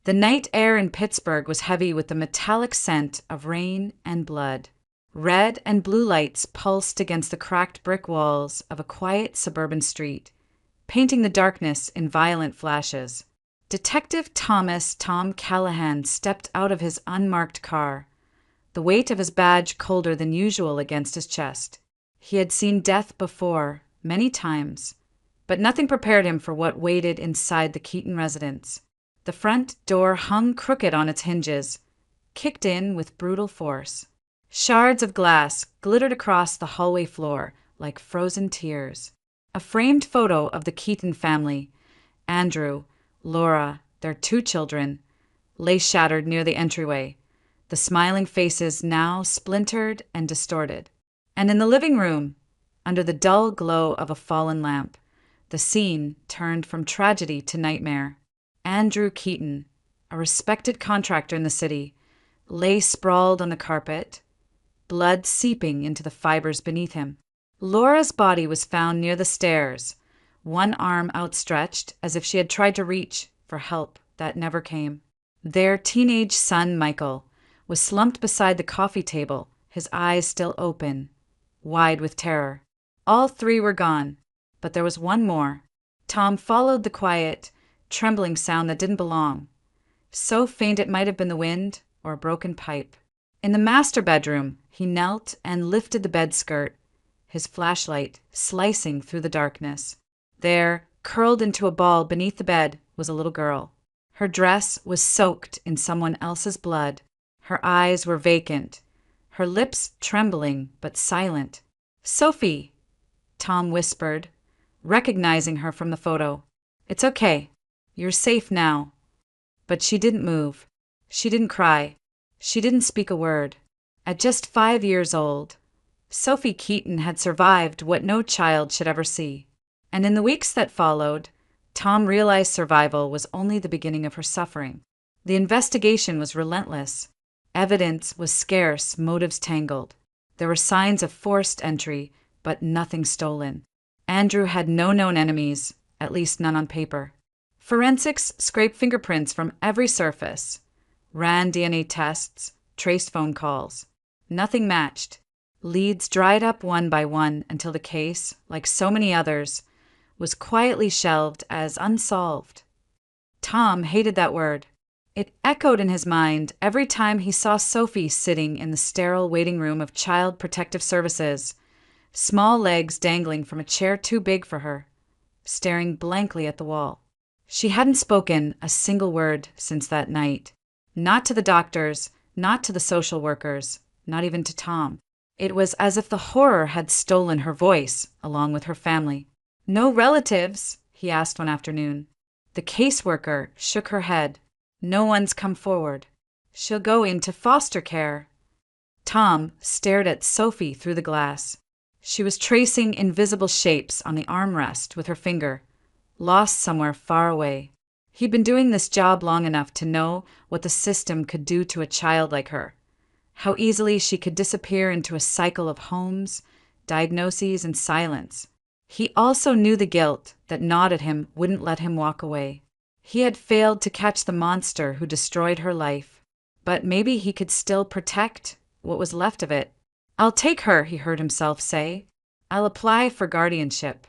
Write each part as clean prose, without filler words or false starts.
The night air in Pittsburgh was heavy with the metallic scent of rain and blood. Red and blue lights pulsed against the cracked brick walls of a quiet suburban street, painting the darkness in violent flashes. Detective Tom Callahan stepped out of his unmarked car, the weight of his badge colder than usual against his chest. He had seen death before, many times, but nothing prepared him for what waited inside the Keaton residence. The front door hung crooked on its hinges, kicked in with brutal force. Shards of glass glittered across the hallway floor like frozen tears. A framed photo of the Keaton family, Andrew, Laura, their 2 children, lay shattered near the entryway, the smiling faces now splintered and distorted. And in the living room, under the dull glow of a fallen lamp, the scene turned from tragedy to nightmare. Andrew Keaton, a respected contractor in the city, lay sprawled on the carpet, blood seeping into the fibers beneath him. Laura's body was found near the stairs, one arm outstretched as if she had tried to reach for help that never came. Their teenage son, Michael, was slumped beside the coffee table, his eyes still open, wide with terror. All 3 were gone, but there was one more. Tom followed the quiet, trembling sound that didn't belong, so faint it might have been the wind or a broken pipe. In the master bedroom, he knelt and lifted the bed skirt, his flashlight slicing through the darkness. There, curled into a ball beneath the bed, was a little girl. Her dress was soaked in someone else's blood. Her eyes were vacant, her lips trembling but silent. "Sophie," Tom whispered, recognizing her from the photo. "It's okay. You're safe now." But she didn't move. She didn't cry. She didn't speak a word. At just 5 years old, Sophie Keaton had survived what no child should ever see. And in the weeks that followed, Tom realized survival was only the beginning of her suffering. The investigation was relentless. Evidence was scarce, motives tangled. There were signs of forced entry, but nothing stolen. Andrew had no known enemies, at least none on paper. Forensics scraped fingerprints from every surface, ran DNA tests, traced phone calls. Nothing matched. Leads dried up one by one until the case, like so many others, was quietly shelved as unsolved. Tom hated that word. It echoed in his mind every time he saw Sophie sitting in the sterile waiting room of Child Protective Services, small legs dangling from a chair too big for her, staring blankly at the wall. She hadn't spoken a single word since that night. Not to the doctors, not to the social workers, not even to Tom. It was as if the horror had stolen her voice, along with her family. "No relatives?" he asked one afternoon. The caseworker shook her head. "No one's come forward. She'll go into foster care." Tom stared at Sophie through the glass. She was tracing invisible shapes on the armrest with her finger, lost somewhere far away. He'd been doing this job long enough to know what the system could do to a child like her, how easily she could disappear into a cycle of homes, diagnoses, and silence. He also knew the guilt that gnawed at him wouldn't let him walk away. He had failed to catch the monster who destroyed her life, but maybe he could still protect what was left of it. "I'll take her," he heard himself say. "I'll apply for guardianship."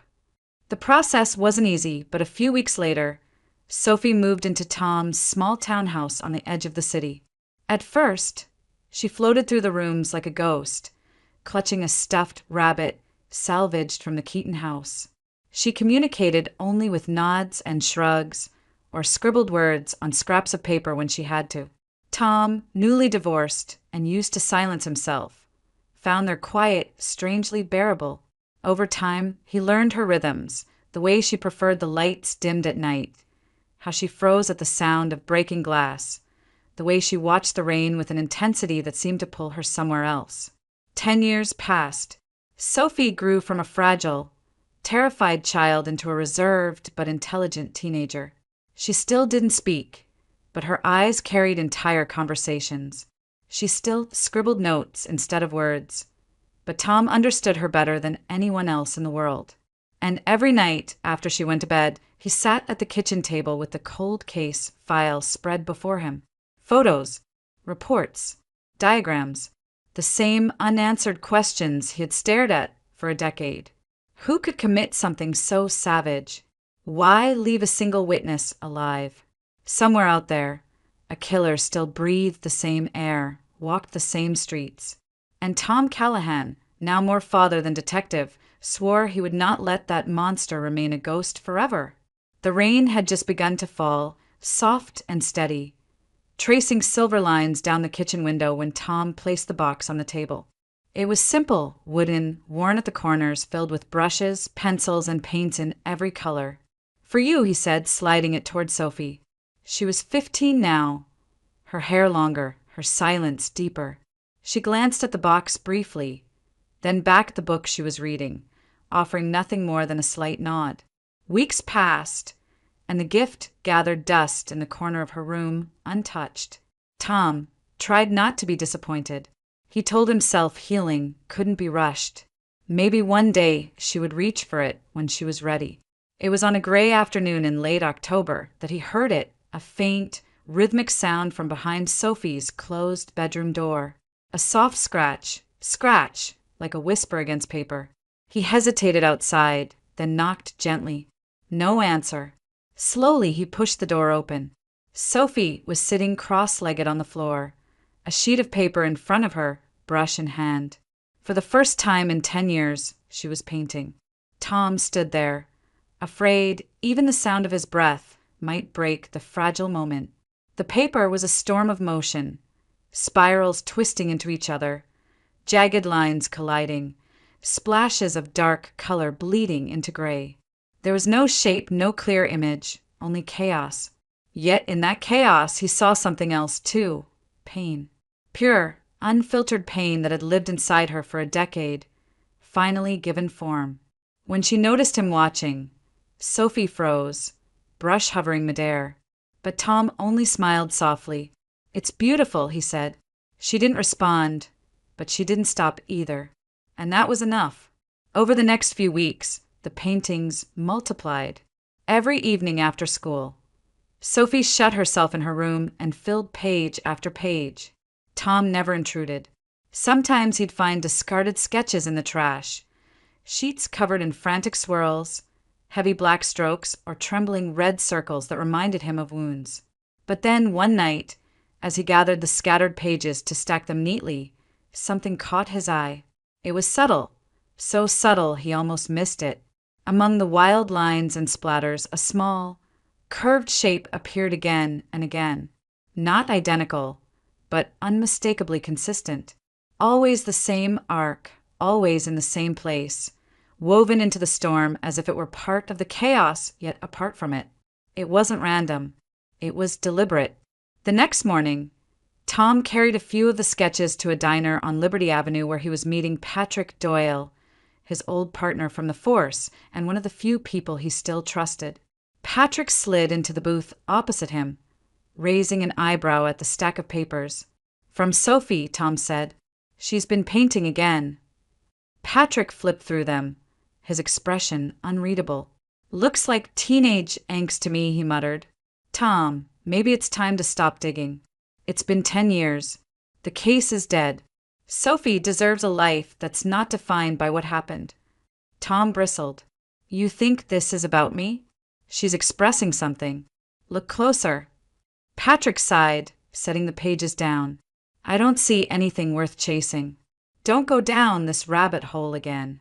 The process wasn't easy, but a few weeks later, Sophie moved into Tom's small townhouse on the edge of the city. At first, she floated through the rooms like a ghost, clutching a stuffed rabbit salvaged from the Keaton house. She communicated only with nods and shrugs, or scribbled words on scraps of paper when she had to. Tom, newly divorced and used to silence himself, found their quiet strangely bearable. Over time, he learned her rhythms, the way she preferred the lights dimmed at night, how she froze at the sound of breaking glass, the way she watched the rain with an intensity that seemed to pull her somewhere else. 10 years passed. Sophie grew from a fragile, terrified child into a reserved but intelligent teenager. She still didn't speak, but her eyes carried entire conversations. She still scribbled notes instead of words, but Tom understood her better than anyone else in the world. And every night after she went to bed, He sat at the kitchen table with the cold case file spread before him. Photos, reports, diagrams, the same unanswered questions he had stared at for a decade. Who could commit something so savage? Why leave a single witness alive? Somewhere out there, a killer still breathed the same air, walked the same streets. And Tom Callahan, now more father than detective, swore he would not let that monster remain a ghost forever. The rain had just begun to fall, soft and steady, tracing silver lines down the kitchen window when Tom placed the box on the table. It was simple, wooden, worn at the corners, filled with brushes, pencils, and paints in every color. "For you," he said, sliding it toward Sophie. She was 15 now, her hair longer, her silence deeper. She glanced at the box briefly, then back at the book she was reading, offering nothing more than a slight nod. Weeks passed, and the gift gathered dust in the corner of her room, untouched. Tom tried not to be disappointed. He told himself healing couldn't be rushed. Maybe one day she would reach for it when she was ready. It was on a gray afternoon in late October that he heard it, a faint, rhythmic sound from behind Sophie's closed bedroom door. A soft scratch, like a whisper against paper. He hesitated outside, then knocked gently. No answer. Slowly he pushed the door open. Sophie was sitting cross-legged on the floor, a sheet of paper in front of her, brush in hand. For the first time in 10 years, she was painting. Tom stood there, afraid even the sound of his breath might break the fragile moment. The paper was a storm of motion, spirals twisting into each other, jagged lines colliding, splashes of dark color bleeding into gray. There was no shape, no clear image, only chaos. Yet in that chaos he saw something else too, pain. Pure, unfiltered pain that had lived inside her for a decade, finally given form. When she noticed him watching, Sophie froze, brush hovering midair. But Tom only smiled softly. "It's beautiful," he said. She didn't respond, but she didn't stop either. And that was enough. Over the next few weeks, the paintings multiplied. Every evening after school, Sophie shut herself in her room and filled page after page. Tom never intruded. Sometimes he'd find discarded sketches in the trash, sheets covered in frantic swirls, heavy black strokes, or trembling red circles that reminded him of wounds. But then, one night, as he gathered the scattered pages to stack them neatly, something caught his eye. It was subtle, so subtle he almost missed it. Among the wild lines and splatters, a small, curved shape appeared again and again. Not identical, but unmistakably consistent. Always the same arc, always in the same place, woven into the storm as if it were part of the chaos, yet apart from it. It wasn't random. It was deliberate. The next morning, Tom carried a few of the sketches to a diner on Liberty Avenue where he was meeting Patrick Doyle, his old partner from the force and one of the few people he still trusted. Patrick slid into the booth opposite him, raising an eyebrow at the stack of papers. "From Sophie," Tom said. "She's been painting again." Patrick flipped through them, his expression unreadable. "Looks like teenage angst to me," he muttered. "Tom, maybe it's time to stop digging. It's been 10 years. The case is dead. Sophie deserves a life that's not defined by what happened." Tom bristled. "You think this is about me? She's expressing something. Look closer." Patrick sighed, setting the pages down. "I don't see anything worth chasing. Don't go down this rabbit hole again."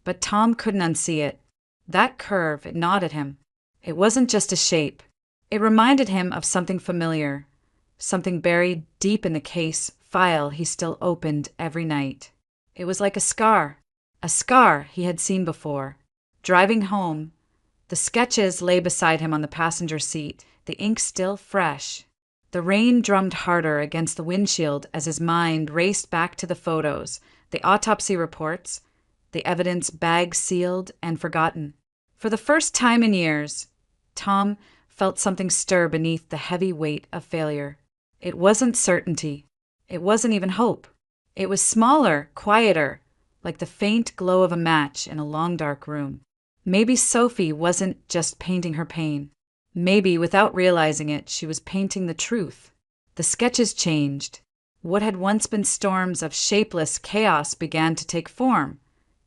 But Tom couldn't unsee it. That curve, it gnawed at him. It wasn't just a shape. It reminded him of something familiar, something buried deep in the case file he still opened every night. It was like a scar he had seen before. Driving home, the sketches lay beside him on the passenger seat, the ink still fresh. The rain drummed harder against the windshield as his mind raced back to the photos, the autopsy reports, the evidence bag sealed and forgotten. For the first time in years, Tom felt something stir beneath the heavy weight of failure. It wasn't certainty. It wasn't even hope. It was smaller, quieter, like the faint glow of a match in a long dark room. Maybe Sophie wasn't just painting her pain. Maybe, without realizing it, she was painting the truth. The sketches changed. What had once been storms of shapeless chaos began to take form,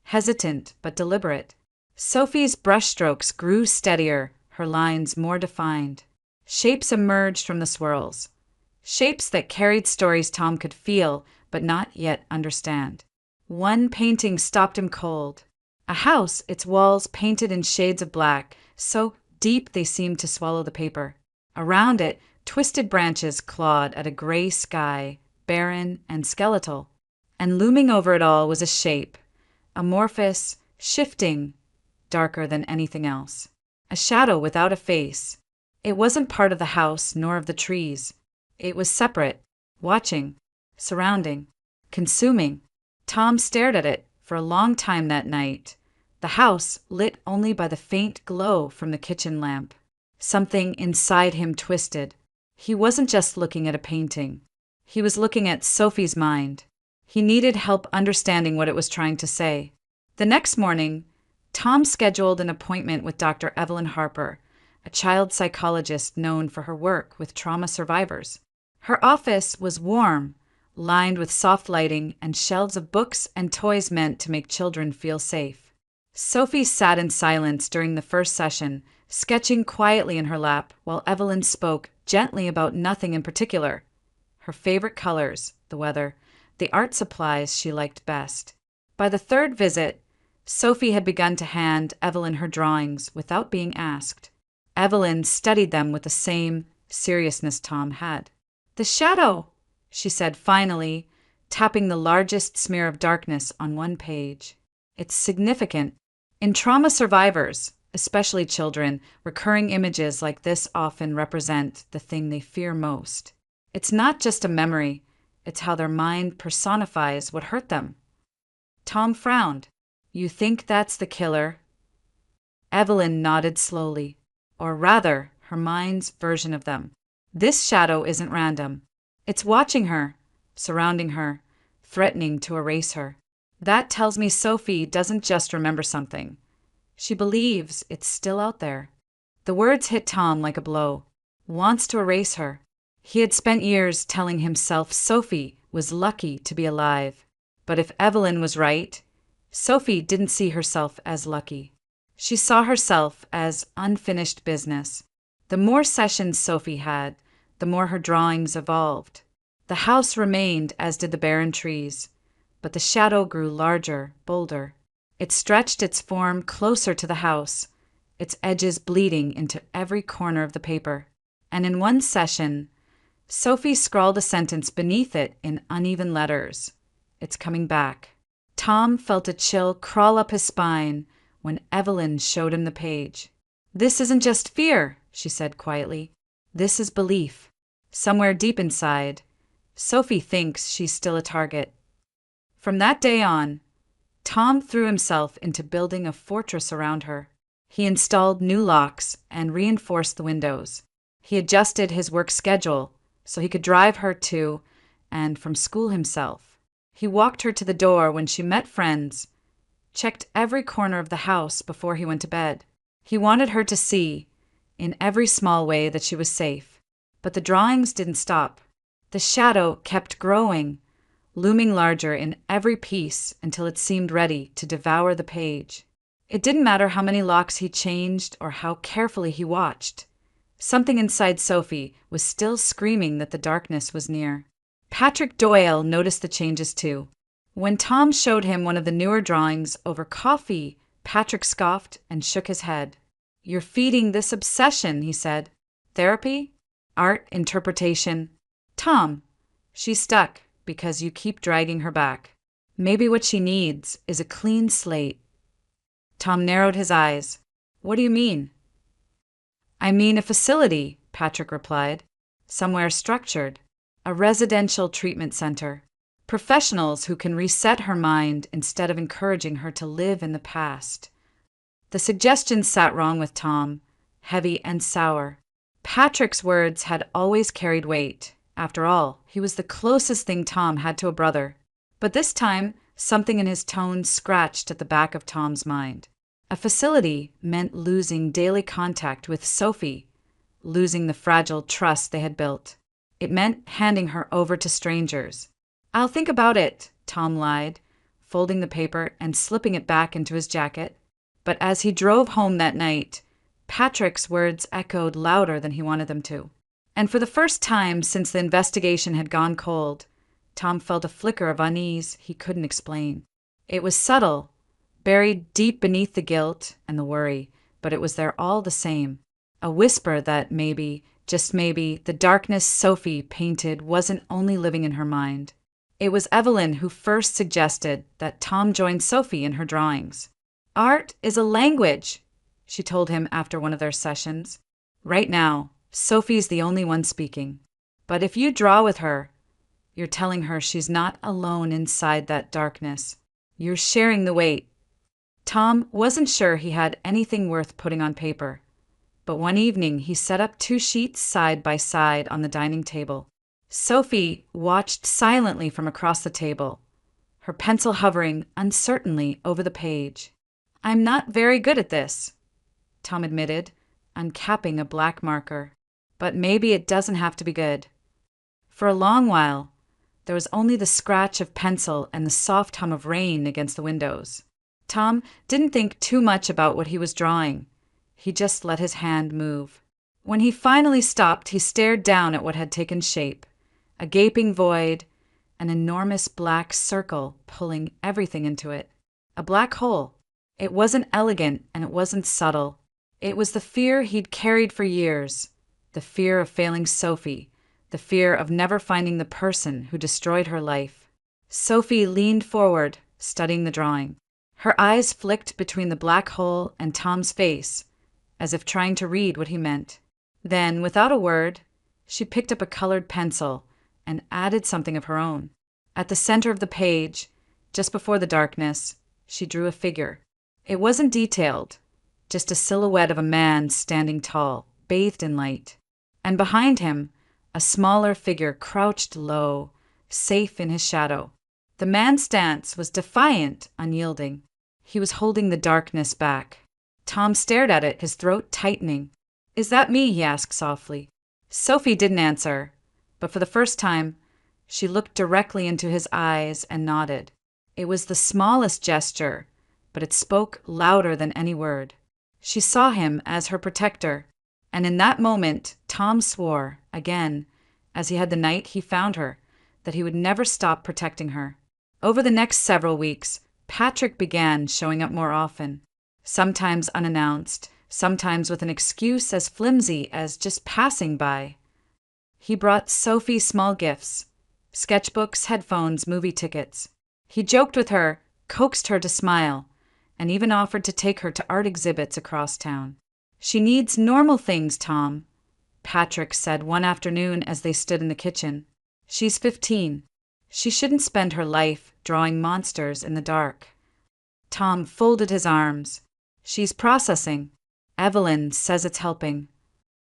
hesitant but deliberate. Sophie's brushstrokes grew steadier, her lines more defined. Shapes emerged from the swirls. Shapes that carried stories Tom could feel but not yet understand. One painting stopped him cold. A house, its walls painted in shades of black, so deep they seemed to swallow the paper. Around it, twisted branches clawed at a gray sky, barren and skeletal. And looming over it all was a shape, amorphous, shifting, darker than anything else. A shadow without a face. It wasn't part of the house nor of the trees. It was separate, watching, surrounding, consuming. Tom stared at it for a long time that night, the house lit only by the faint glow from the kitchen lamp. Something inside him twisted. He wasn't just looking at a painting. He was looking at Sophie's mind. He needed help understanding what it was trying to say. The next morning, Tom scheduled an appointment with Dr. Evelyn Harper, a child psychologist known for her work with trauma survivors. Her office was warm, lined with soft lighting and shelves of books and toys meant to make children feel safe. Sophie sat in silence during the first session, sketching quietly in her lap while Evelyn spoke gently about nothing in particular. Her favorite colors, the weather, the art supplies she liked best. By the third visit, Sophie had begun to hand Evelyn her drawings without being asked. Evelyn studied them with the same seriousness Tom had. "The shadow," she said finally, tapping the largest smear of darkness on one page. "It's significant. In trauma survivors, especially children, recurring images like this often represent the thing they fear most. It's not just a memory, it's how their mind personifies what hurt them." Tom frowned. "You think that's the killer?" Evelyn nodded slowly. "Or rather, her mind's version of them. This shadow isn't random. It's watching her, surrounding her, threatening to erase her. That tells me Sophie doesn't just remember something. She believes it's still out there." The words hit Tom like a blow. Wants to erase her. He had spent years telling himself Sophie was lucky to be alive. But if Evelyn was right, Sophie didn't see herself as lucky. She saw herself as unfinished business. The more sessions Sophie had, the more her drawings evolved. The house remained, as did the barren trees, but the shadow grew larger, bolder. It stretched its form closer to the house, its edges bleeding into every corner of the paper. And in one session, Sophie scrawled a sentence beneath it in uneven letters. "It's coming back." Tom felt a chill crawl up his spine when Evelyn showed him the page. "This isn't just fear," she said quietly. "This is belief. Somewhere deep inside, Sophie thinks she's still a target." From that day on, Tom threw himself into building a fortress around her. He installed new locks and reinforced the windows. He adjusted his work schedule so he could drive her to and from school himself. He walked her to the door when she met friends, checked every corner of the house before he went to bed. He wanted her to see, in every small way, that she was safe. But the drawings didn't stop. The shadow kept growing, looming larger in every piece until it seemed ready to devour the page. It didn't matter how many locks he changed or how carefully he watched. Something inside Sophie was still screaming that the darkness was near. Patrick Doyle noticed the changes too. When Tom showed him one of the newer drawings over coffee, Patrick scoffed and shook his head. "You're feeding this obsession," he said. "Therapy? Art interpretation? Tom, she's stuck because you keep dragging her back. Maybe what she needs is a clean slate." Tom narrowed his eyes. "What do you mean?" "I mean a facility," Patrick replied. "Somewhere structured. A residential treatment center. Professionals who can reset her mind instead of encouraging her to live in the past." The suggestion sat wrong with Tom, heavy and sour. Patrick's words had always carried weight. After all, he was the closest thing Tom had to a brother. But this time, something in his tone scratched at the back of Tom's mind. A facility meant losing daily contact with Sophie, losing the fragile trust they had built. It meant handing her over to strangers. "I'll think about it," Tom lied, folding the paper and slipping it back into his jacket. But as he drove home that night, Patrick's words echoed louder than he wanted them to. And for the first time since the investigation had gone cold, Tom felt a flicker of unease he couldn't explain. It was subtle, buried deep beneath the guilt and the worry, but it was there all the same. A whisper that maybe, just maybe, the darkness Sophie painted wasn't only living in her mind. It was Evelyn who first suggested that Tom join Sophie in her drawings. "Art is a language," she told him after one of their sessions. "Right now, Sophie's the only one speaking. But if you draw with her, you're telling her she's not alone inside that darkness. You're sharing the weight." Tom wasn't sure he had anything worth putting on paper, but one evening he set up 2 sheets side by side on the dining table. Sophie watched silently from across the table, her pencil hovering uncertainly over the page. "I'm not very good at this," Tom admitted, uncapping a black marker. "But maybe it doesn't have to be good." For a long while, there was only the scratch of pencil and the soft hum of rain against the windows. Tom didn't think too much about what he was drawing. He just let his hand move. When he finally stopped, he stared down at what had taken shape. A gaping void, an enormous black circle pulling everything into it. A black hole. It wasn't elegant and it wasn't subtle. It was the fear he'd carried for years. The fear of failing Sophie. The fear of never finding the person who destroyed her life. Sophie leaned forward, studying the drawing. Her eyes flicked between the black hole and Tom's face, as if trying to read what he meant. Then, without a word, she picked up a colored pencil and added something of her own. At the center of the page, just before the darkness, she drew a figure. It wasn't detailed, just a silhouette of a man standing tall, bathed in light. And behind him, a smaller figure crouched low, safe in his shadow. The man's stance was defiant, unyielding. He was holding the darkness back. Tom stared at it, his throat tightening. "Is that me?" he asked softly. Sophie didn't answer, but for the first time, she looked directly into his eyes and nodded. It was the smallest gesture, but it spoke louder than any word. She saw him as her protector, and in that moment, Tom swore, again, as he had the night he found her, that he would never stop protecting her. Over the next several weeks, Patrick began showing up more often, sometimes unannounced, sometimes with an excuse as flimsy as just passing by. He brought Sophie small gifts, sketchbooks, headphones, movie tickets. He joked with her, coaxed her to smile, and even offered to take her to art exhibits across town. "She needs normal things, Tom," Patrick said one afternoon as they stood in the kitchen. "She's 15. She shouldn't spend her life drawing monsters in the dark." Tom folded his arms. "She's processing. Evelyn says it's helping."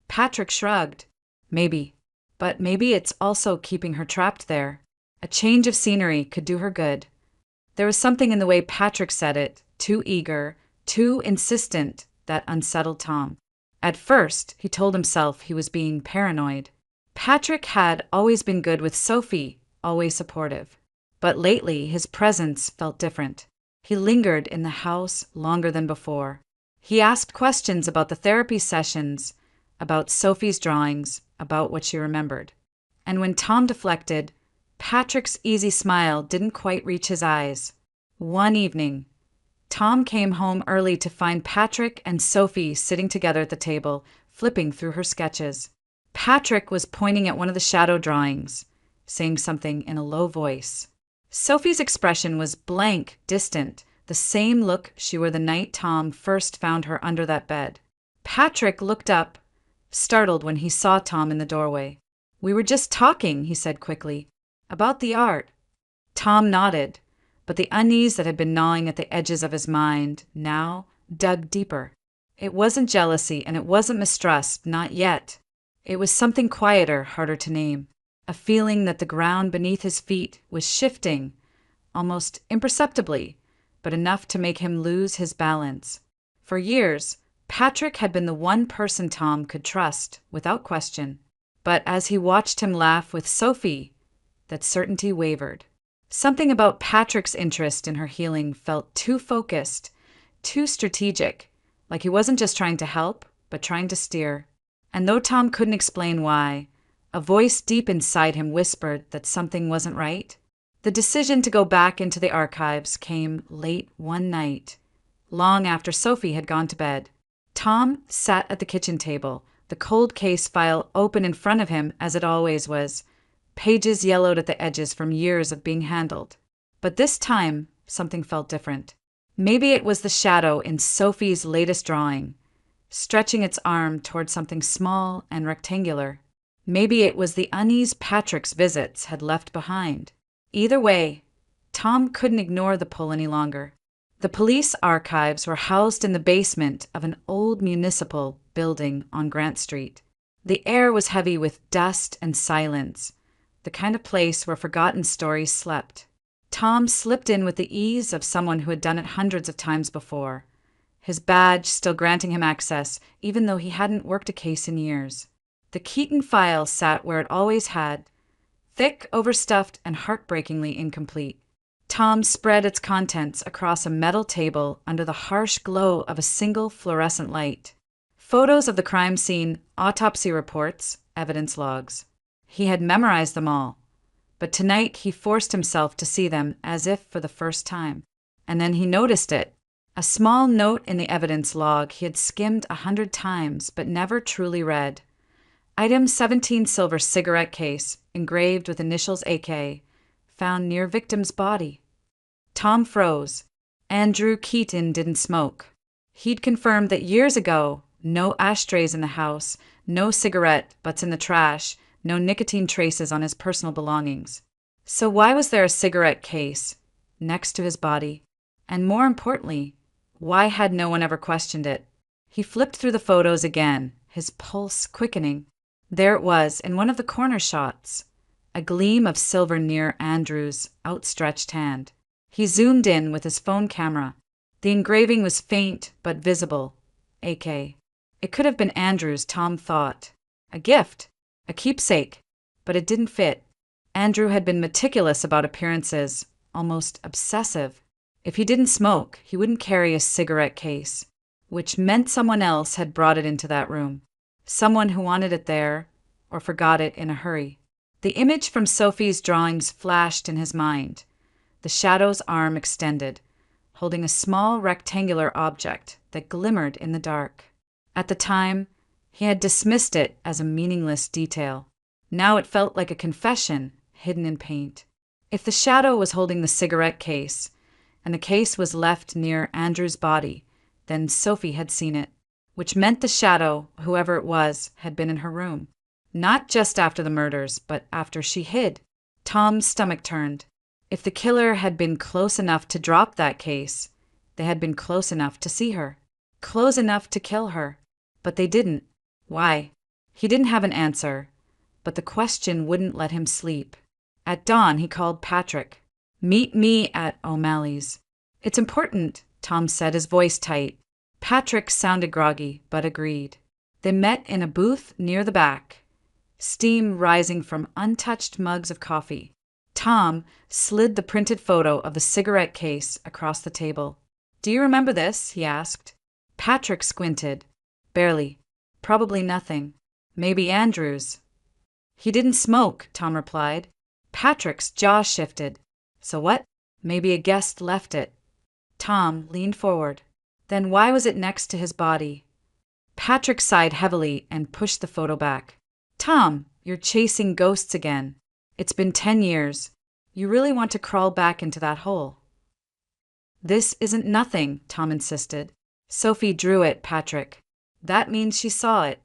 Patrick shrugged. "Maybe. But maybe it's also keeping her trapped there. A change of scenery could do her good." There was something in the way Patrick said it, too eager, too insistent, that unsettled Tom. At first, he told himself he was being paranoid. Patrick had always been good with Sophie, always supportive. But lately, his presence felt different. He lingered in the house longer than before. He asked questions about the therapy sessions, about Sophie's drawings, about what she remembered. And when Tom deflected, Patrick's easy smile didn't quite reach his eyes. One evening, Tom came home early to find Patrick and Sophie sitting together at the table, flipping through her sketches. Patrick was pointing at one of the shadow drawings, saying something in a low voice. Sophie's expression was blank, distant, the same look she wore the night Tom first found her under that bed. Patrick looked up, startled when he saw Tom in the doorway. "We were just talking," he said quickly, "about the art." Tom nodded, but the unease that had been gnawing at the edges of his mind now dug deeper. It wasn't jealousy and it wasn't mistrust, not yet. It was something quieter, harder to name. A feeling that the ground beneath his feet was shifting, almost imperceptibly, but enough to make him lose his balance. For years, Patrick had been the one person Tom could trust, without question. But as he watched him laugh with Sophie, that certainty wavered. Something about Patrick's interest in her healing felt too focused, too strategic, like he wasn't just trying to help, but trying to steer. And though Tom couldn't explain why, a voice deep inside him whispered that something wasn't right. The decision to go back into the archives came late one night, long after Sophie had gone to bed. Tom sat at the kitchen table, the cold case file open in front of him as it always was, pages yellowed at the edges from years of being handled. But this time, something felt different. Maybe it was the shadow in Sophie's latest drawing, stretching its arm toward something small and rectangular. Maybe it was the unease Patrick's visits had left behind. Either way, Tom couldn't ignore the pull any longer. The police archives were housed in the basement of an old municipal building on Grant Street. The air was heavy with dust and silence, the kind of place where forgotten stories slept. Tom slipped in with the ease of someone who had done it hundreds of times before, his badge still granting him access even though he hadn't worked a case in years. The Keaton file sat where it always had, thick, overstuffed, and heartbreakingly incomplete. Tom spread its contents across a metal table under the harsh glow of a single fluorescent light. Photos of the crime scene, autopsy reports, evidence logs. He had memorized them all, but tonight he forced himself to see them as if for the first time. And then he noticed it, a small note in the evidence log he had skimmed 100 times but never truly read. Item 17 silver cigarette case, engraved with initials AK, found near victim's body. Tom froze. Andrew Keaton didn't smoke. He'd confirmed that years ago, no ashtrays in the house, no cigarette butts in the trash, no nicotine traces on his personal belongings. So why was there a cigarette case next to his body? And more importantly, why had no one ever questioned it? He flipped through the photos again, his pulse quickening. There it was, in one of the corner shots, a gleam of silver near Andrew's outstretched hand. He zoomed in with his phone camera. The engraving was faint but visible. AK. It could have been Andrew's, Tom thought. A gift, a keepsake, but it didn't fit. Andrew had been meticulous about appearances, almost obsessive. If he didn't smoke, he wouldn't carry a cigarette case, which meant someone else had brought it into that room. Someone who wanted it there, or forgot it in a hurry. The image from Sophie's drawings flashed in his mind. The shadow's arm extended, holding a small rectangular object that glimmered in the dark. At the time, he had dismissed it as a meaningless detail. Now it felt like a confession hidden in paint. If the shadow was holding the cigarette case, and the case was left near Andrew's body, then Sophie had seen it, which meant the shadow, whoever it was, had been in her room. Not just after the murders, but after she hid. Tom's stomach turned. If the killer had been close enough to drop that case, they had been close enough to see her. Close enough to kill her. But they didn't. Why? He didn't have an answer, but the question wouldn't let him sleep. At dawn, he called Patrick. "Meet me at O'Malley's." "It's important," Tom said, his voice tight. Patrick sounded groggy, but agreed. They met in a booth near the back, steam rising from untouched mugs of coffee. Tom slid the printed photo of the cigarette case across the table. "Do you remember this?" he asked. Patrick squinted. "Barely. Probably nothing. Maybe Andrew's." "He didn't smoke," Tom replied. Patrick's jaw shifted. "So what? Maybe a guest left it." Tom leaned forward. "Then why was it next to his body?" Patrick sighed heavily and pushed the photo back. "Tom, you're chasing ghosts again. It's been 10 years. You really want to crawl back into that hole?" "This isn't nothing," Tom insisted. "Sophie drew it, Patrick. That means she saw it."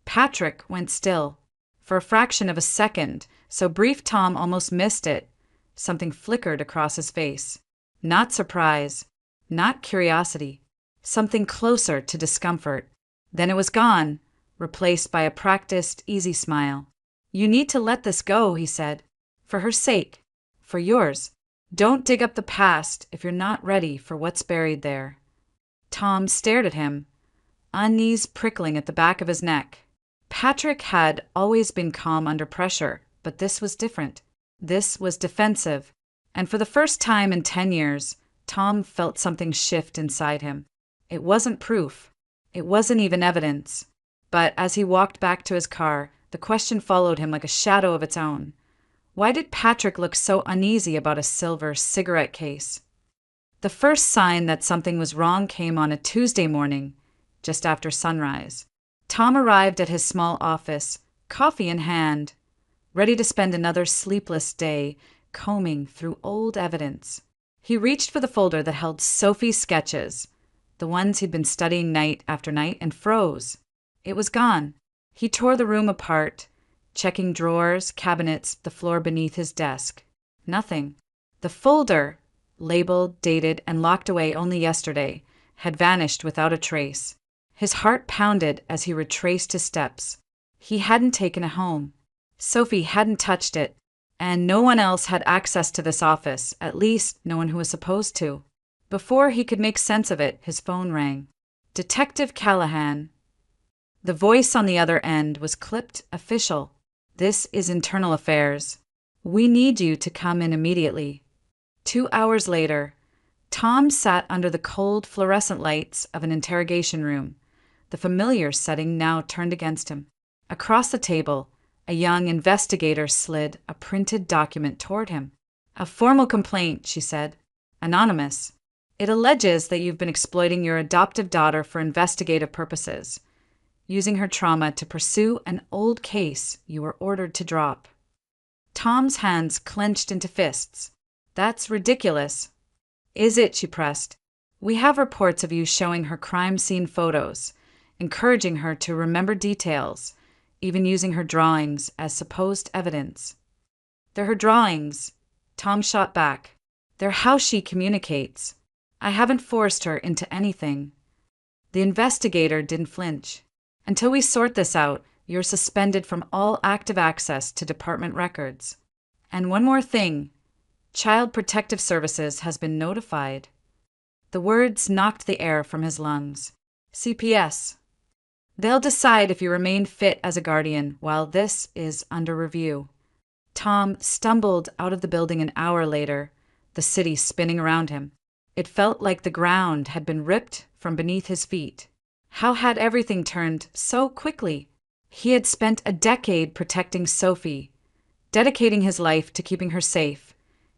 Patrick went still. For a fraction of a second, so brief Tom almost missed it, something flickered across his face. Not surprise, not curiosity, something closer to discomfort. Then it was gone, replaced by a practiced, easy smile. "You need to let this go," he said. "For her sake. For yours. Don't dig up the past if you're not ready for what's buried there." Tom stared at him, unease prickling at the back of his neck. Patrick had always been calm under pressure, but this was different. This was defensive, and for the first time in 10 years, Tom felt something shift inside him. It wasn't proof. It wasn't even evidence. But as he walked back to his car, the question followed him like a shadow of its own. Why did Patrick look so uneasy about a silver cigarette case? The first sign that something was wrong came on a Tuesday morning, just after sunrise. Tom arrived at his small office, coffee in hand, ready to spend another sleepless day combing through old evidence. He reached for the folder that held Sophie's sketches, the ones he'd been studying night after night, and froze. It was gone. He tore the room apart, checking drawers, cabinets, the floor beneath his desk. Nothing. The folder, labeled, dated, and locked away only yesterday, had vanished without a trace. His heart pounded as he retraced his steps. He hadn't taken it home. Sophie hadn't touched it, and no one else had access to this office, at least no one who was supposed to. Before he could make sense of it, his phone rang. Detective Callahan. The voice on the other end was clipped official. This is internal affairs. We need you to come in immediately. 2 hours later, Tom sat under the cold fluorescent lights of an interrogation room, the familiar setting now turned against him. Across the table, a young investigator slid a printed document toward him. A formal complaint, she said. Anonymous. It alleges that you've been exploiting your adoptive daughter for investigative purposes, using her trauma to pursue an old case you were ordered to drop. Tom's hands clenched into fists. That's ridiculous. Is it? She pressed. We have reports of you showing her crime scene photos, encouraging her to remember details, even using her drawings as supposed evidence. They're her drawings. Tom shot back. They're how she communicates. I haven't forced her into anything. The investigator didn't flinch. Until we sort this out, you're suspended from all active access to department records. And one more thing. Child Protective Services has been notified. The words knocked the air from his lungs. CPS. They'll decide if you remain fit as a guardian while this is under review. Tom stumbled out of the building an hour later, the city spinning around him. It felt like the ground had been ripped from beneath his feet. How had everything turned so quickly? He had spent a decade protecting Sophie, dedicating his life to keeping her safe,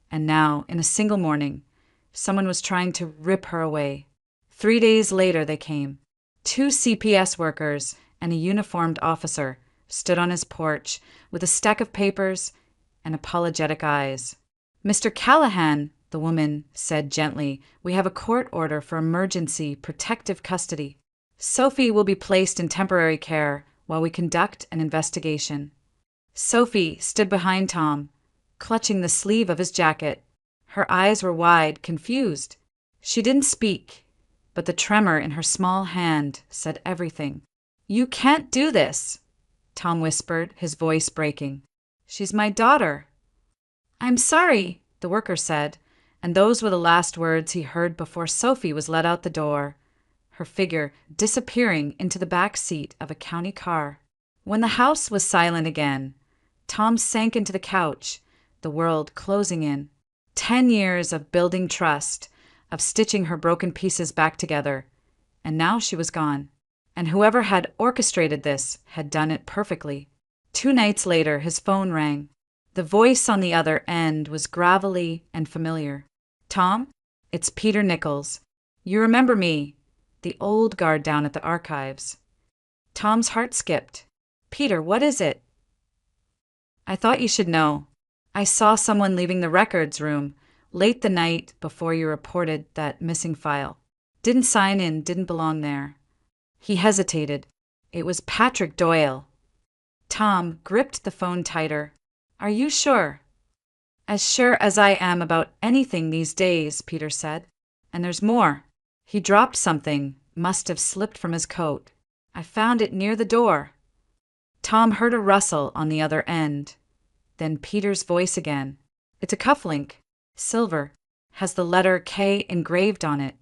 and now, in a single morning, someone was trying to rip her away. 3 days later they came. 2 CPS workers and a uniformed officer stood on his porch with a stack of papers and apologetic eyes. Mr. Callahan, the woman said gently, we have a court order for emergency protective custody. Sophie will be placed in temporary care while we conduct an investigation. Sophie stood behind Tom, clutching the sleeve of his jacket. Her eyes were wide, confused. She didn't speak, but the tremor in her small hand said everything. You can't do this, Tom whispered, his voice breaking. She's my daughter. I'm sorry, the worker said, and those were the last words he heard before Sophie was let out the door, her figure disappearing into the back seat of a county car. When the house was silent again, Tom sank into the couch, the world closing in. 10 years of building trust, of stitching her broken pieces back together, and now she was gone. And whoever had orchestrated this had done it perfectly. 2 nights later, his phone rang. The voice on the other end was gravelly and familiar. Tom, it's Peter Nichols. You remember me, the old guard down at the archives. Tom's heart skipped. Peter, what is it? I thought you should know. I saw someone leaving the records room late the night before you reported that missing file. Didn't sign in, didn't belong there. He hesitated. It was Patrick Doyle. Tom gripped the phone tighter. Are you sure? As sure as I am about anything these days, Peter said. And there's more. He dropped something, must have slipped from his coat. I found it near the door. Tom heard a rustle on the other end. Then Peter's voice again. It's a cufflink. Silver. Has the letter K engraved on it.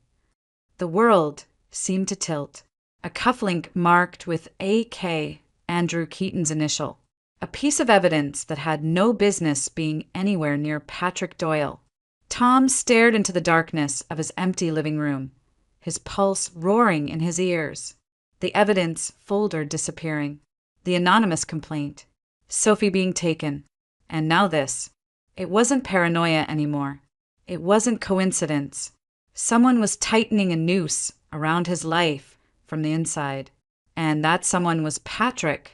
The world seemed to tilt. A cufflink marked with AK, Andrew Keaton's initial. A piece of evidence that had no business being anywhere near Patrick Doyle. Tom stared into the darkness of his empty living room, his pulse roaring in his ears. The evidence folder disappearing. The anonymous complaint. Sophie being taken. And now this. It wasn't paranoia anymore. It wasn't coincidence. Someone was tightening a noose around his life from the inside. And that someone was Patrick.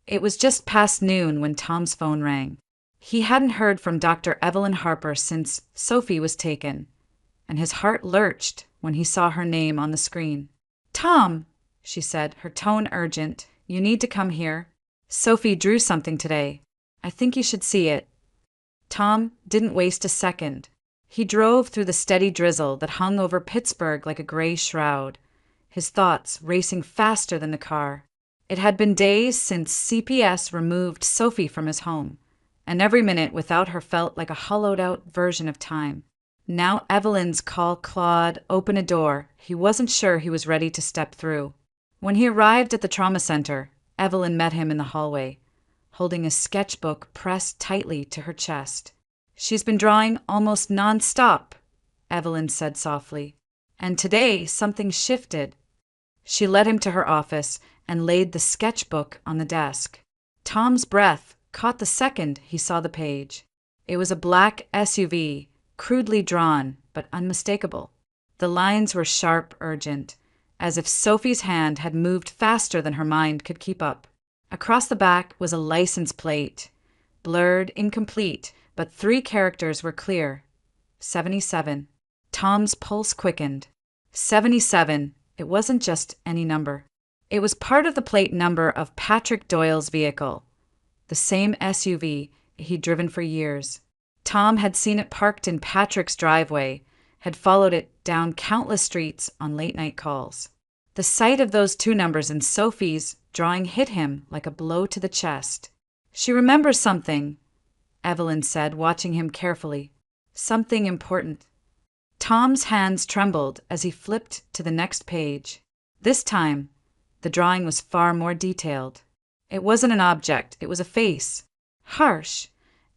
It was just past noon when Tom's phone rang. He hadn't heard from Dr. Evelyn Harper since Sophie was taken, and his heart lurched when he saw her name on the screen. "Tom," she said, her tone urgent, "you need to come here. Sophie drew something today. I think you should see it." Tom didn't waste a second. He drove through the steady drizzle that hung over Pittsburgh like a gray shroud, his thoughts racing faster than the car. It had been days since CPS removed Sophie from his home, and every minute without her felt like a hollowed-out version of time. Now Evelyn's call clawed open a door he wasn't sure he was ready to step through. When he arrived at the trauma center, Evelyn met him in the hallway, holding a sketchbook pressed tightly to her chest. "She's been drawing almost non-stop," Evelyn said softly. "And today something shifted." She led him to her office and laid the sketchbook on the desk. Tom's breath caught the second he saw the page. It was a black SUV, crudely drawn but unmistakable. The lines were sharp, urgent, as if Sophie's hand had moved faster than her mind could keep up. Across the back was a license plate, blurred, incomplete, but 3 characters were clear. 77. Tom's pulse quickened. 77. It wasn't just any number. It was part of the plate number of Patrick Doyle's vehicle, the same SUV he'd driven for years. Tom had seen it parked in Patrick's driveway, had followed it down countless streets on late-night calls. The sight of those 2 numbers in Sophie's drawing hit him like a blow to the chest. "She remembers something," Evelyn said, watching him carefully. "Something important." Tom's hands trembled as he flipped to the next page. This time, the drawing was far more detailed. It wasn't an object, it was a face. Harsh,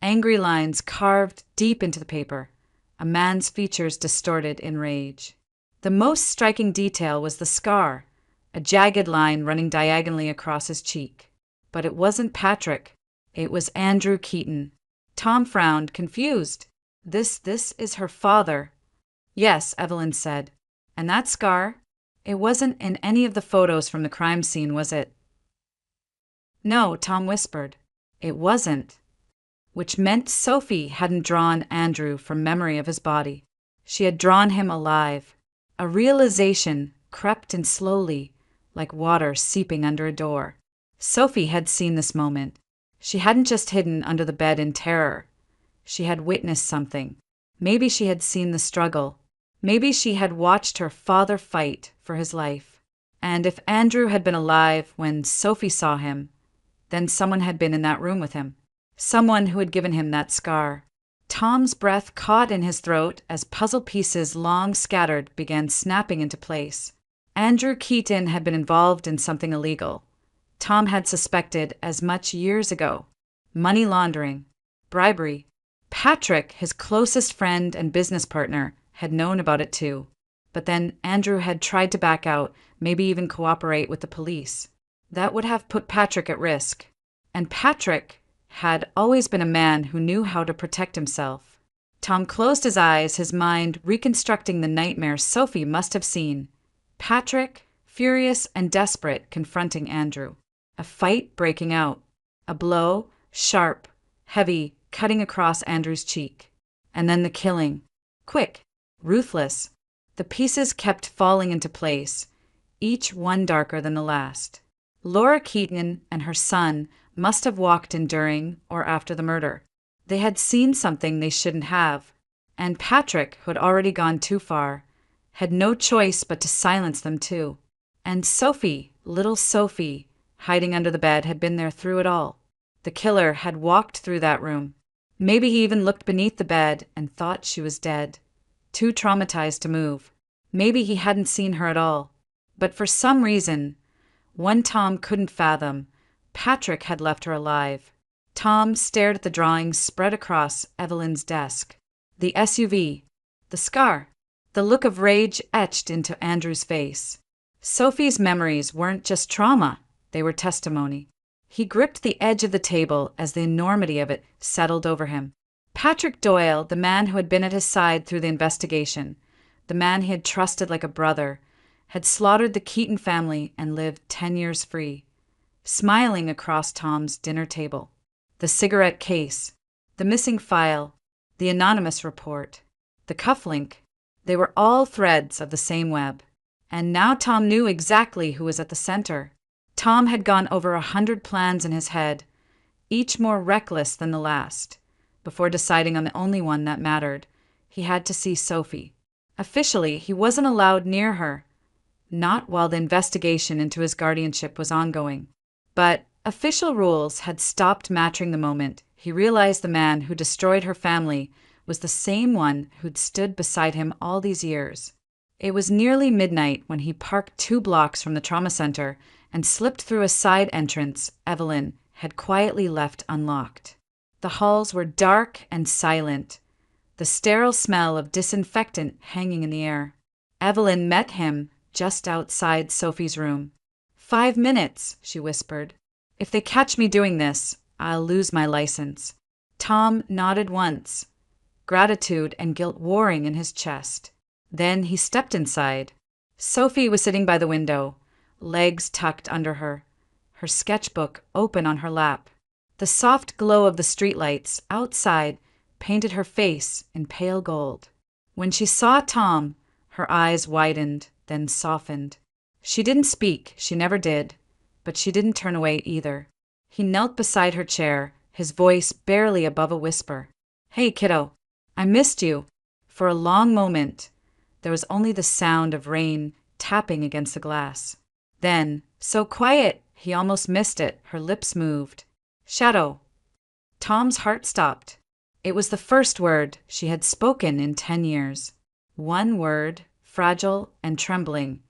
angry lines carved deep into the paper, a man's features distorted in rage. The most striking detail was the scar, a jagged line running diagonally across his cheek. But it wasn't Patrick. It was Andrew Keaton. Tom frowned, confused. This is her father." "Yes," Evelyn said. "And that scar? It wasn't in any of the photos from the crime scene, was it?" "No," Tom whispered. "It wasn't." Which meant Sophie hadn't drawn Andrew from memory of his body. She had drawn him alive. A realization crept in slowly, like water seeping under a door. Sophie had seen this moment. She hadn't just hidden under the bed in terror. She had witnessed something. Maybe she had seen the struggle. Maybe she had watched her father fight for his life. And if Andrew had been alive when Sophie saw him, then someone had been in that room with him. Someone who had given him that scar. Tom's breath caught in his throat as puzzle pieces long scattered began snapping into place. Andrew Keaton had been involved in something illegal. Tom had suspected as much years ago. Money laundering, bribery. Patrick, his closest friend and business partner, had known about it too. But then Andrew had tried to back out, maybe even cooperate with the police. That would have put Patrick at risk. And Patrick had always been a man who knew how to protect himself. Tom closed his eyes, his mind reconstructing the nightmare Sophie must have seen. Patrick, furious and desperate, confronting Andrew. A fight breaking out. A blow, sharp, heavy, cutting across Andrew's cheek. And then the killing. Quick, ruthless. The pieces kept falling into place, each one darker than the last. Laura Keaton and her son must have walked in during or after the murder. They had seen something they shouldn't have, and Patrick, who had already gone too far, had no choice but to silence them too. And Sophie, little Sophie, hiding under the bed, had been there through it all. The killer had walked through that room. Maybe he even looked beneath the bed and thought she was dead, too traumatized to move. Maybe he hadn't seen her at all. But for some reason, one Tom couldn't fathom, Patrick had left her alive. Tom stared at the drawings spread across Evelyn's desk. The SUV, the scar, the look of rage etched into Andrew's face. Sophie's memories weren't just trauma, they were testimony. He gripped the edge of the table as the enormity of it settled over him. Patrick Doyle, the man who had been at his side through the investigation, the man he had trusted like a brother, had slaughtered the Keaton family and lived 10 years free. Smiling across Tom's dinner table. The cigarette case, the missing file, the anonymous report, the cufflink, they were all threads of the same web. And now Tom knew exactly who was at the center. Tom had gone over 100 plans in his head, each more reckless than the last. Before deciding on the only one that mattered, he had to see Sophie. Officially, he wasn't allowed near her, not while the investigation into his guardianship was ongoing. But official rules had stopped matching the moment he realized the man who destroyed her family was the same one who'd stood beside him all these years. It was nearly midnight when he parked 2 blocks from the trauma center and slipped through a side entrance Evelyn had quietly left unlocked. The halls were dark and silent, the sterile smell of disinfectant hanging in the air. Evelyn met him just outside Sophie's room. 5 minutes, she whispered. If they catch me doing this, I'll lose my license. Tom nodded once, gratitude and guilt warring in his chest. Then he stepped inside. Sophie was sitting by the window, legs tucked under her, her sketchbook open on her lap. The soft glow of the streetlights outside painted her face in pale gold. When she saw Tom, her eyes widened, then softened. She didn't speak, she never did, but she didn't turn away either. He knelt beside her chair, his voice barely above a whisper. "Hey, kiddo, I missed you." For a long moment, there was only the sound of rain tapping against the glass. Then, so quiet, he almost missed it, her lips moved. "Shadow." Tom's heart stopped. It was the first word she had spoken in 10 years. One word, fragile and trembling,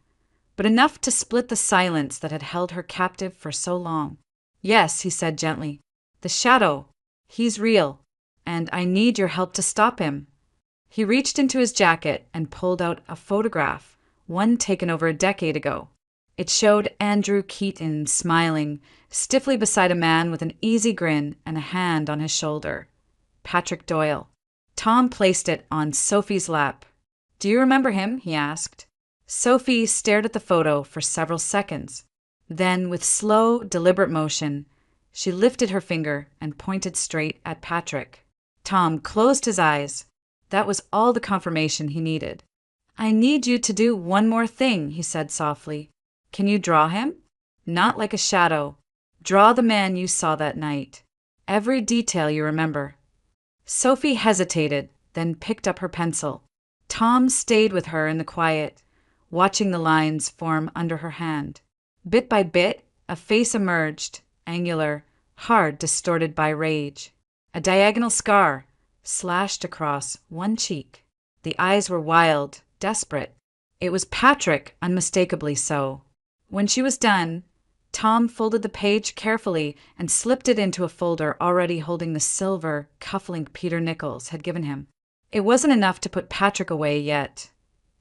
but enough to split the silence that had held her captive for so long. "Yes," he said gently. "The shadow. He's real, and I need your help to stop him." He reached into his jacket and pulled out a photograph, one taken over a decade ago. It showed Andrew Keaton smiling, stiffly beside a man with an easy grin and a hand on his shoulder. Patrick Doyle. Tom placed it on Sophie's lap. "Do you remember him?" he asked. Sophie stared at the photo for several seconds. Then, with slow, deliberate motion, she lifted her finger and pointed straight at Patrick. Tom closed his eyes. That was all the confirmation he needed. "I need you to do one more thing," he said softly. "Can you draw him? Not like a shadow. Draw the man you saw that night. Every detail you remember." Sophie hesitated, then picked up her pencil. Tom stayed with her in the quiet, watching the lines form under her hand. Bit by bit, a face emerged, angular, hard, distorted by rage. A diagonal scar slashed across one cheek. The eyes were wild, desperate. It was Patrick, unmistakably so. When she was done, Tom folded the page carefully and slipped it into a folder already holding the silver cufflink Peter Nichols had given him. It wasn't enough to put Patrick away yet,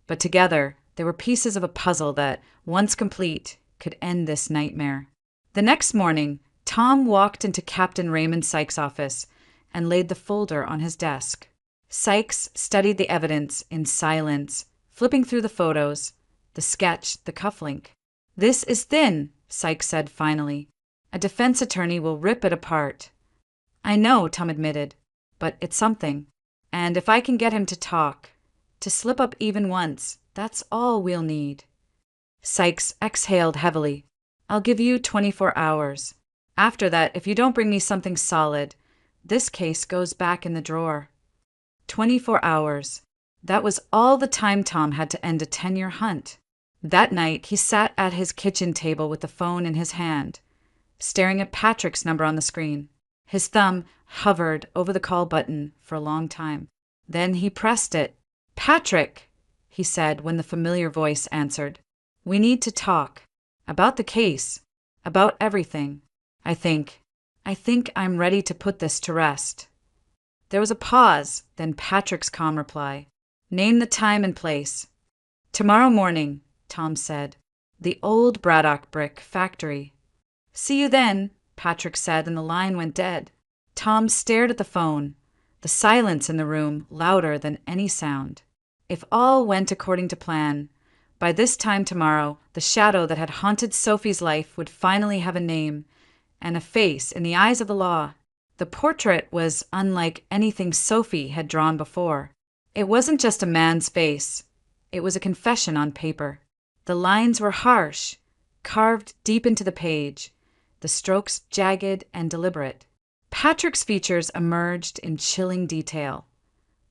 but together they were pieces of a puzzle that, once complete, could end this nightmare. The next morning, Tom walked into Captain Raymond Sykes' office and laid the folder on his desk. Sykes studied the evidence in silence, flipping through the photos, the sketch, the cufflink. "This is thin," Sykes said finally. "A defense attorney will rip it apart." "I know," Tom admitted, "but it's something. And if I can get him to talk, to slip up even once, that's all we'll need." Sykes exhaled heavily. "I'll give you 24 hours. After that, if you don't bring me something solid, this case goes back in the drawer." 24 hours. That was all the time Tom had to end a 10-year hunt. That night, he sat at his kitchen table with the phone in his hand, staring at Patrick's number on the screen. His thumb hovered over the call button for a long time. Then he pressed it. "Patrick," he said when the familiar voice answered. We need to talk. About the case. About everything. I think. I think I'm ready to put this to rest. There was a pause, then Patrick's calm reply. Name the time and place. Tomorrow morning, Tom said. The old Braddock brick factory. See you then, Patrick said, and the line went dead. Tom stared at the phone, the silence in the room louder than any sound. If all went according to plan, by this time tomorrow, the shadow that had haunted Sophie's life would finally have a name and a face in the eyes of the law. The portrait was unlike anything Sophie had drawn before. It wasn't just a man's face. It was a confession on paper. The lines were harsh, carved deep into the page, the strokes jagged and deliberate. Patrick's features emerged in chilling detail.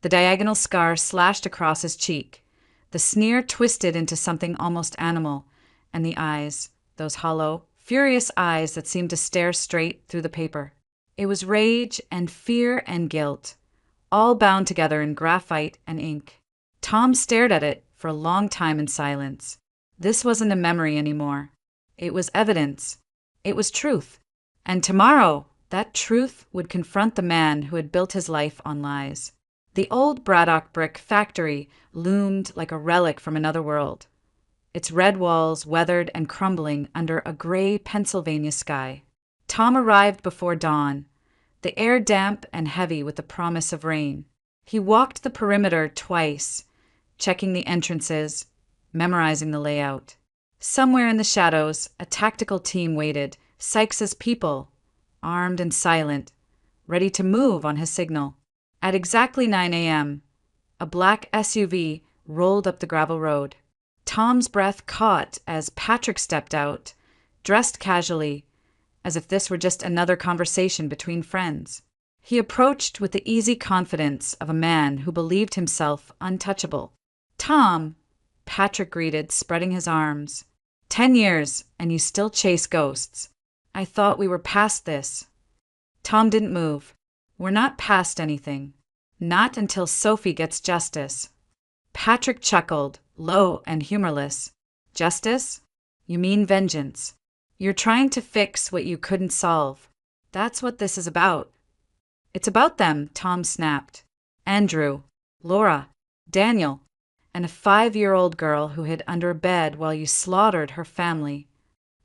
The diagonal scar slashed across his cheek, the sneer twisted into something almost animal, and the eyes, those hollow, furious eyes that seemed to stare straight through the paper. It was rage and fear and guilt, all bound together in graphite and ink. Tom stared at it for a long time in silence. This wasn't a memory anymore. It was evidence. It was truth. And tomorrow, that truth would confront the man who had built his life on lies. The old Braddock brick factory loomed like a relic from another world, its red walls weathered and crumbling under a gray Pennsylvania sky. Tom arrived before dawn, the air damp and heavy with the promise of rain. He walked the perimeter twice, checking the entrances, memorizing the layout. Somewhere in the shadows, a tactical team waited, Sykes's people, armed and silent, ready to move on his signal. At exactly 9 a.m., a black SUV rolled up the gravel road. Tom's breath caught as Patrick stepped out, dressed casually, as if this were just another conversation between friends. He approached with the easy confidence of a man who believed himself untouchable. Tom, Patrick greeted, spreading his arms. 10 years, and you still chase ghosts. I thought we were past this. Tom didn't move. We're not past anything. Not until Sophie gets justice. Patrick chuckled, low and humorless. Justice? You mean vengeance. You're trying to fix what you couldn't solve. That's what this is about. It's about them, Tom snapped. Andrew, Laura, Daniel, and a 5-year-old girl who hid under a bed while you slaughtered her family.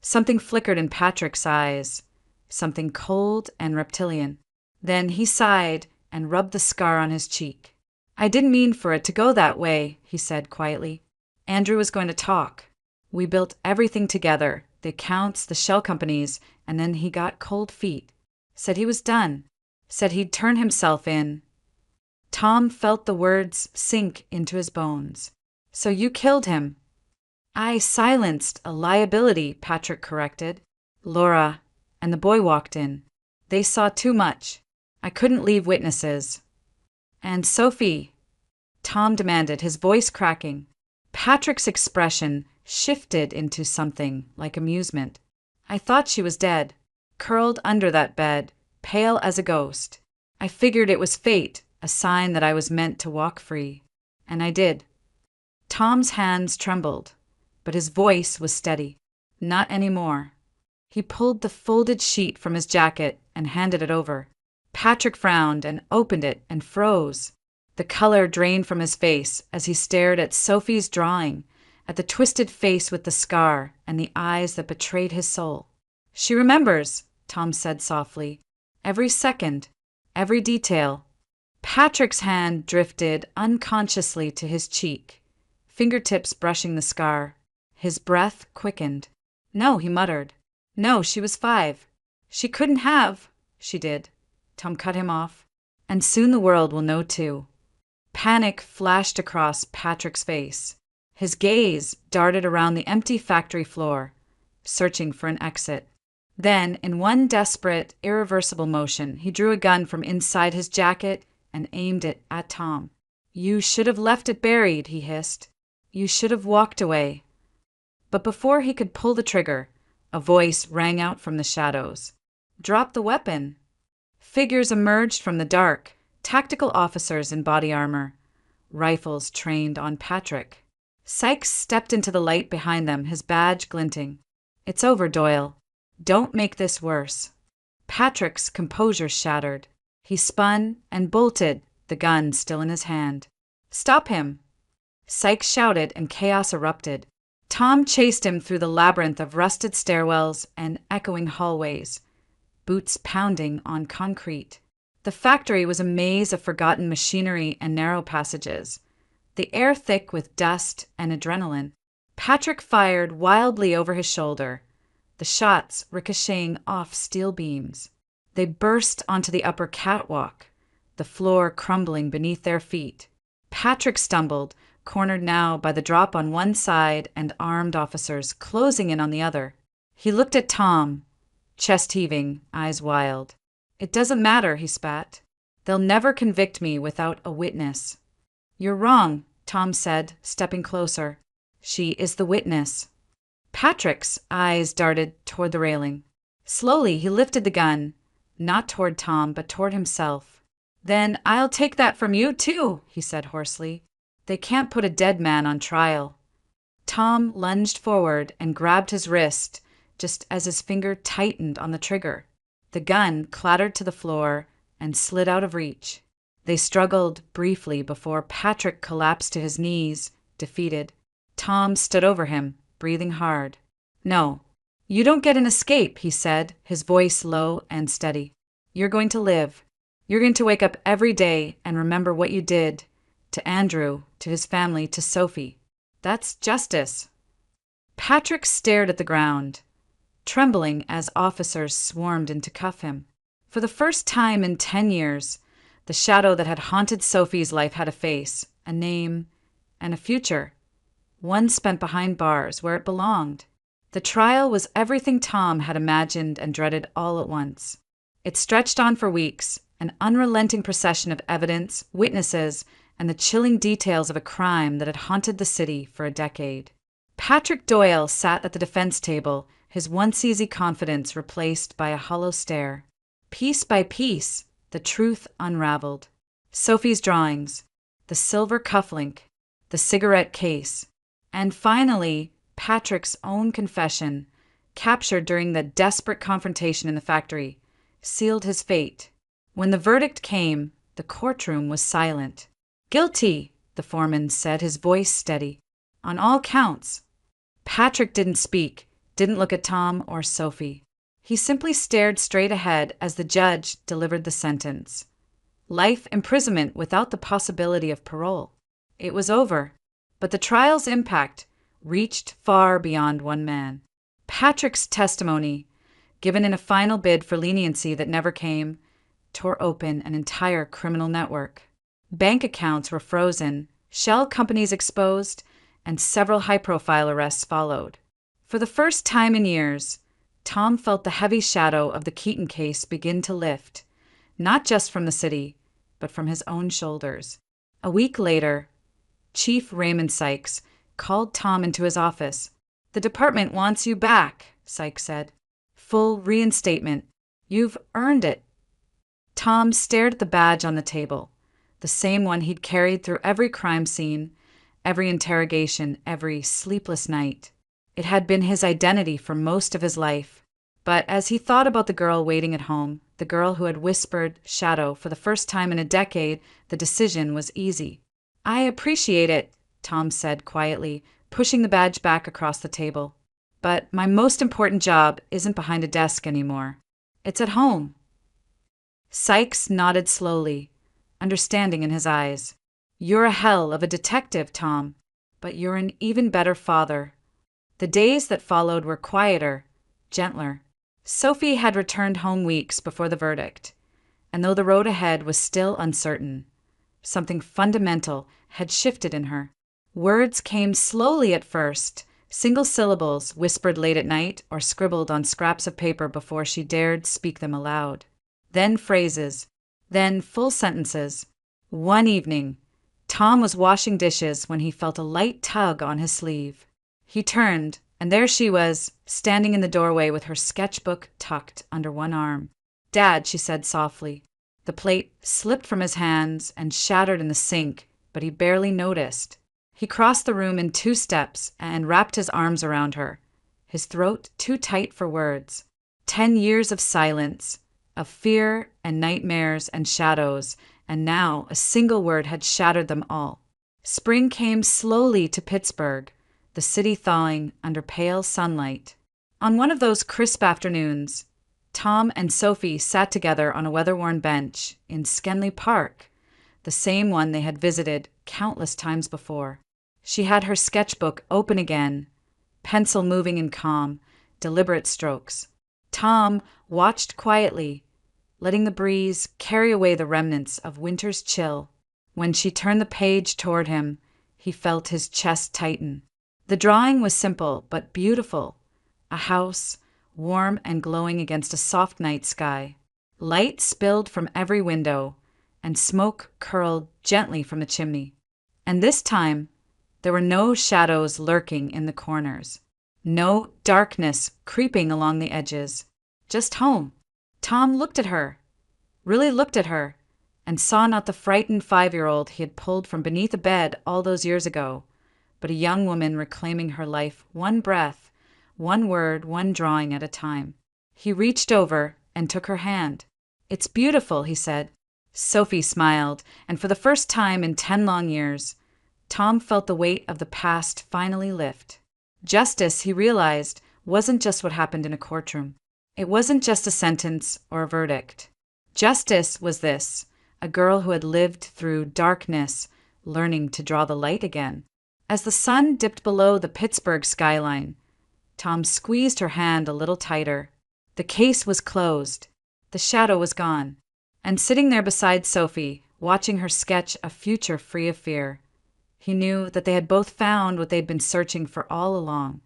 Something flickered in Patrick's eyes, something cold and reptilian. Then he sighed and rubbed the scar on his cheek. I didn't mean for it to go that way, he said quietly. Andrew was going to talk. We built everything together, the accounts, the shell companies, and then he got cold feet. Said he was done. Said he'd turn himself in. Tom felt the words sink into his bones. So you killed him. I silenced a liability, Patrick corrected. Laura and the boy walked in. They saw too much. I couldn't leave witnesses. And Sophie, Tom demanded, his voice cracking. Patrick's expression shifted into something like amusement. I thought she was dead, curled under that bed, pale as a ghost. I figured it was fate, a sign that I was meant to walk free. And I did. Tom's hands trembled, but his voice was steady. Not anymore. He pulled the folded sheet from his jacket and handed it over. Patrick frowned and opened it and froze. The color drained from his face as he stared at Sophie's drawing, at the twisted face with the scar and the eyes that betrayed his soul. She remembers, Tom said softly. Every second, every detail. Patrick's hand drifted unconsciously to his cheek, fingertips brushing the scar. His breath quickened. No, he muttered. No, she was 5. She couldn't have. She did. Tom cut him off. And soon the world will know too. Panic flashed across Patrick's face. His gaze darted around the empty factory floor, searching for an exit. Then, in one desperate, irreversible motion, he drew a gun from inside his jacket and aimed it at Tom. You should have left it buried, he hissed. You should have walked away. But before he could pull the trigger, a voice rang out from the shadows. Drop the weapon. Figures emerged from the dark, tactical officers in body armor, rifles trained on Patrick. Sykes stepped into the light behind them, his badge glinting. "It's over, Doyle. Don't make this worse." Patrick's composure shattered. He spun and bolted, the gun still in his hand. "Stop him!" Sykes shouted, and chaos erupted. Tom chased him through the labyrinth of rusted stairwells and echoing hallways, boots pounding on concrete. The factory was a maze of forgotten machinery and narrow passages, the air thick with dust and adrenaline. Patrick fired wildly over his shoulder, the shots ricocheting off steel beams. They burst onto the upper catwalk, the floor crumbling beneath their feet. Patrick stumbled, cornered now by the drop on one side and armed officers closing in on the other. He looked at Tom, chest heaving, eyes wild. "It doesn't matter," he spat. "They'll never convict me without a witness." "You're wrong," Tom said, stepping closer. "She is the witness." Patrick's eyes darted toward the railing. Slowly, he lifted the gun, not toward Tom, but toward himself. "Then I'll take that from you, too," he said hoarsely. "They can't put a dead man on trial." Tom lunged forward and grabbed his wrist just as his finger tightened on the trigger. The gun clattered to the floor and slid out of reach. They struggled briefly before Patrick collapsed to his knees, defeated. Tom stood over him, breathing hard. "No, you don't get an escape," he said, his voice low and steady. "You're going to live. You're going to wake up every day and remember what you did to Andrew, to his family, to Sophie. That's justice." Patrick stared at the ground, trembling as officers swarmed in to cuff him. For the first time in 10 years, the shadow that had haunted Sophie's life had a face, a name, and a future. One spent behind bars, where it belonged. The trial was everything Tom had imagined and dreaded all at once. It stretched on for weeks, an unrelenting procession of evidence, witnesses, and the chilling details of a crime that had haunted the city for a decade. Patrick Doyle sat at the defense table, his once easy confidence replaced by a hollow stare. Piece by piece, the truth unraveled. Sophie's drawings, the silver cufflink, the cigarette case, and finally, Patrick's own confession, captured during the desperate confrontation in the factory, sealed his fate. When the verdict came, the courtroom was silent. "Guilty," the foreman said, his voice steady. "On all counts." Patrick didn't speak, didn't look at Tom or Sophie. He simply stared straight ahead as the judge delivered the sentence. Life imprisonment without the possibility of parole. It was over, but the trial's impact reached far beyond one man. Patrick's testimony, given in a final bid for leniency that never came, tore open an entire criminal network. Bank accounts were frozen, shell companies exposed, and several high-profile arrests followed. For the first time in years, Tom felt the heavy shadow of the Keaton case begin to lift, not just from the city, but from his own shoulders. A week later, Chief Raymond Sykes called Tom into his office. "The department wants you back," Sykes said. "Full reinstatement. You've earned it." Tom stared at the badge on the table, the same one he'd carried through every crime scene, every interrogation, every sleepless night. It had been his identity for most of his life. But as he thought about the girl waiting at home, the girl who had whispered shadow for the first time in a decade, the decision was easy. "I appreciate it," Tom said quietly, pushing the badge back across the table. "But my most important job isn't behind a desk anymore. It's at home." Sykes nodded slowly, understanding in his eyes. "You're a hell of a detective, Tom, but you're an even better father." The days that followed were quieter, gentler. Sophie had returned home weeks before the verdict, and though the road ahead was still uncertain, something fundamental had shifted in her. Words came slowly at first, single syllables whispered late at night or scribbled on scraps of paper before she dared speak them aloud. Then phrases, then full sentences. One evening, Tom was washing dishes when he felt a light tug on his sleeve. He turned, and there she was, standing in the doorway with her sketchbook tucked under one arm. "Dad," she said softly. The plate slipped from his hands and shattered in the sink, but he barely noticed. He crossed the room in 2 steps and wrapped his arms around her, his throat too tight for words. 10 years of silence, of fear and nightmares and shadows, and now a single word had shattered them all. Spring came slowly to Pittsburgh, the city thawing under pale sunlight. On one of those crisp afternoons, Tom and Sophie sat together on a weather-worn bench in Schenley Park, the same one they had visited countless times before. She had her sketchbook open again, pencil moving in calm, deliberate strokes. Tom watched quietly, letting the breeze carry away the remnants of winter's chill. When she turned the page toward him, he felt his chest tighten. The drawing was simple but beautiful. A house, warm and glowing against a soft night sky. Light spilled from every window, and smoke curled gently from the chimney. And this time, there were no shadows lurking in the corners. No darkness creeping along the edges. Just home. Tom looked at her, really looked at her, and saw not the frightened 5-year-old he had pulled from beneath a bed all those years ago, but a young woman reclaiming her life one breath, one word, one drawing at a time. He reached over and took her hand. "It's beautiful," he said. Sophie smiled, and for the first time in 10 long years, Tom felt the weight of the past finally lift. Justice, he realized, wasn't just what happened in a courtroom. It wasn't just a sentence or a verdict. Justice was this, a girl who had lived through darkness, learning to draw the light again. As the sun dipped below the Pittsburgh skyline, Tom squeezed her hand a little tighter. The case was closed. The shadow was gone. And sitting there beside Sophie, watching her sketch a future free of fear, he knew that they had both found what they'd been searching for all along.